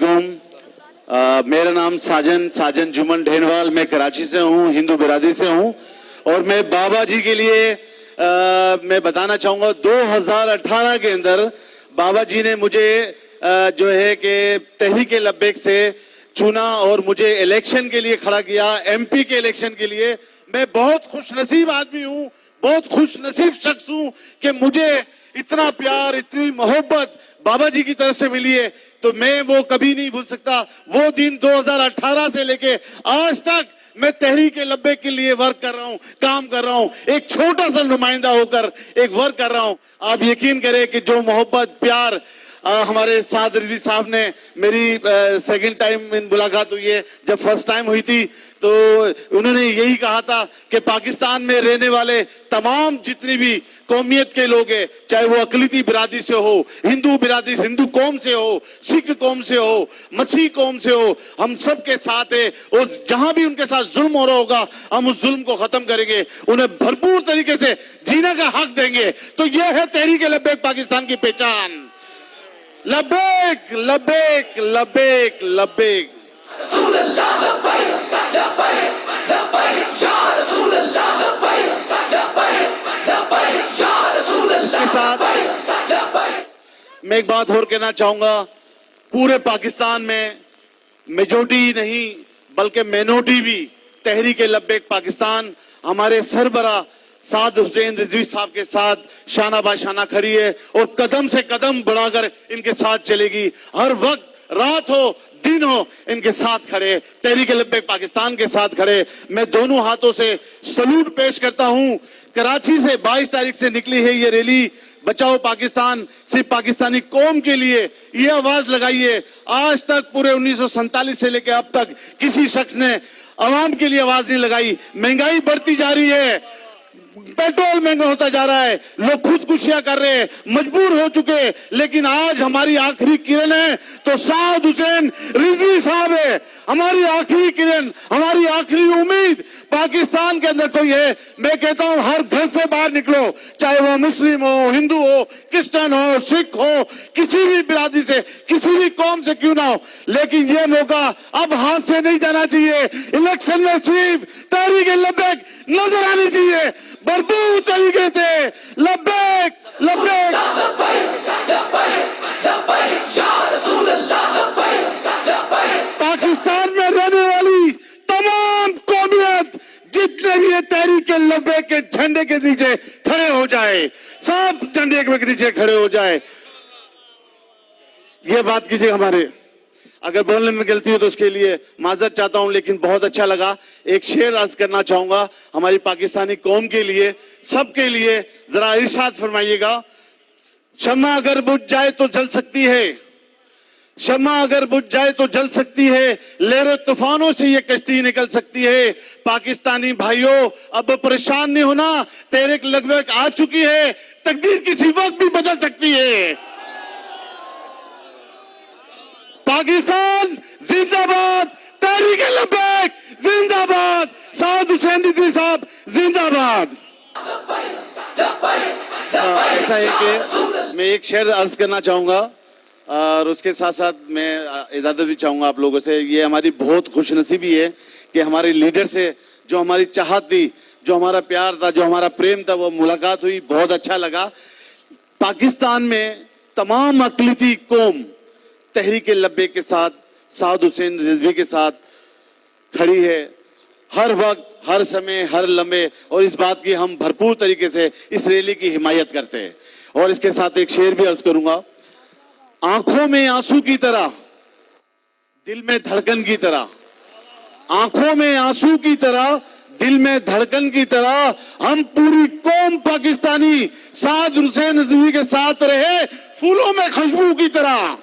अस्सलामुअलैकुम। मेरा नाम साजन जुमन ढेनवाल, मैं कराची से हूँ, हिंदू बिरादरी से हूँ। और मैं बाबा जी के लिए मैं बताना चाहूँगा 2018 के अंदर बाबा जी ने मुझे जो है कि तहरीक लब्बैक से चुना और मुझे इलेक्शन के लिए खड़ा किया, MP के इलेक्शन के लिए। मैं बहुत खुशनसीब आदमी हूँ, बहुत खुशनसीब शख्स हूँ कि मुझे इतना प्यार, इतनी मोहब्बत बाबा जी की तरफ से मिली है, तो मैं वो कभी नहीं भूल सकता। वो दिन 2018 से लेके आज तक मैं तहरीक लब्बैक के लिए वर्क कर रहा हूँ, काम कर रहा हूँ, एक छोटा सा नुमाइंदा होकर एक वर्क कर रहा हूँ। आप यकीन करें कि जो मोहब्बत प्यार हमारे साथ रिजवी साहब ने, मेरी सेकंड टाइम मुलाकात हुई है, जब फर्स्ट टाइम हुई थी तो उन्होंने यही कहा था कि पाकिस्तान में रहने वाले तमाम जितनी भी कौमियत के लोग हैं, चाहे वो अकलीती बिरादरी से हो, हिंदू बिरादरी, हिंदू कौम से हो, सिख कौम से हो, मसीह कौम से हो, हम सब के साथ है। और जहां भी उनके साथ जुल्म हो रहा होगा, हम उस जुल्म को खत्म करेंगे, उन्हें भरपूर तरीके से जीने का हक देंगे। तो यह है तहरीक लब्बैक पाकिस्तान की पहचान। लब्बैक लब्बैक लब्बैक लब्बैक। इसके साथ मैं एक बात और कहना चाहूंगा, पूरे पाकिस्तान में मेजॉरिटी नहीं बल्कि मिनॉरिटी भी तहरीक लब्बैक पाकिस्तान हमारे सरबरा साद हुसैन रिजवी साहब के साथ शाना बाशाना खड़ी है और कदम से कदम बढ़ाकर इनके साथ चलेगी। हर वक्त, रात हो दिन हो, इनके साथ खड़े, तहरीक लब्बैक पाकिस्तान के साथ खड़े। मैं दोनों हाथों से सलूट पेश करता हूं। कराची से 22 तारीख से निकली है ये रैली, बचाओ पाकिस्तान, सिर्फ पाकिस्तानी कौम के लिए ये आवाज लगाई है। आज तक पूरे 1947 से लेकर अब तक किसी शख्स ने अवाम के लिए आवाज नहीं लगाई। महंगाई बढ़ती जा रही है, पेट्रोल महंगा होता जा रहा है, लोग खुदकुशियां कर रहे हैं, मजबूर हो चुके, लेकिन आज हमारी आखिरी किरण है तो साद हुसैन रिजवी साहब है। हमारी आखिरी किरण, हमारी आखिरी उम्मीद पाकिस्तान के अंदर कोई है। मैं कहता हूं हर घर से बाहर निकलो, चाहे वो मुस्लिम हो, हिंदू हो, क्रिश्चियन हो, सिख हो, किसी भी बिरादरी से, किसी भी कौम से क्यों ना हो, लेकिन ये मौका अब हाथ से नहीं जाना चाहिए। इलेक्शन में सिर्फ तहरीक लब्बैक नजर आनी चाहिए, भरपूर तरीके से। लब्बैक लब्बैक। पाकिस्तान में रहने वाली तमाम कौमियत जितने भी तहरीक लब्बैक के झंडे के नीचे खड़े हो जाए, सब झंडे के नीचे खड़े हो जाए। ये बात कीजिए, हमारे अगर बोलने में गलती हो तो उसके लिए माजरत चाहता हूं, लेकिन बहुत अच्छा लगा। एक शेर अर्ज करना चाहूंगा हमारी पाकिस्तानी कौम के लिए, सबके लिए, जरा इरशाद फरमाइएगा। शम्मा अगर बुझ जाए तो जल सकती है, शम्मा अगर बुझ जाए तो जल सकती है, लहरों तूफानों से ये कश्ती निकल सकती है। पाकिस्तानी भाइयों, अब परेशान नहीं होना, तहरीक लब्बैक आ चुकी है, तकदीर किसी वक्त भी बदल सकती है। पाकिस्तान जिंदाबाद, तहरीक लब्बैक जिंदाबाद, साद हुसैन रिजवी साहब जिंदाबाद। ऐसा है कि मैं एक शेर अर्ज करना चाहूंगा और उसके साथ साथ मैं इजाजत भी चाहूंगा आप लोगों से। ये हमारी बहुत खुशनसीबी है कि हमारे लीडर से जो हमारी चाहत थी, जो हमारा प्यार था, जो हमारा प्रेम था, वो मुलाकात हुई, बहुत अच्छा लगा। पाकिस्तान में तमाम अकलीती कौम तहरीक लब्बैक के साथ, साद हुसैन रिजवी के साथ खड़ी है, हर वक्त, हर समय, हर लम्हे। और इस बात की हम भरपूर तरीके से इस रैली की हिमायत करते हैं। और इसके साथ एक शेर भी अर्ज करूंगा। आंखों में आंसू की तरह, दिल में धड़कन की तरह, आंखों में आंसू की तरह, दिल में धड़कन की तरह, हम पूरी कौम पाकिस्तानी साद हुसैन रिजवी के साथ रहे, फूलों में खुशबू की तरह।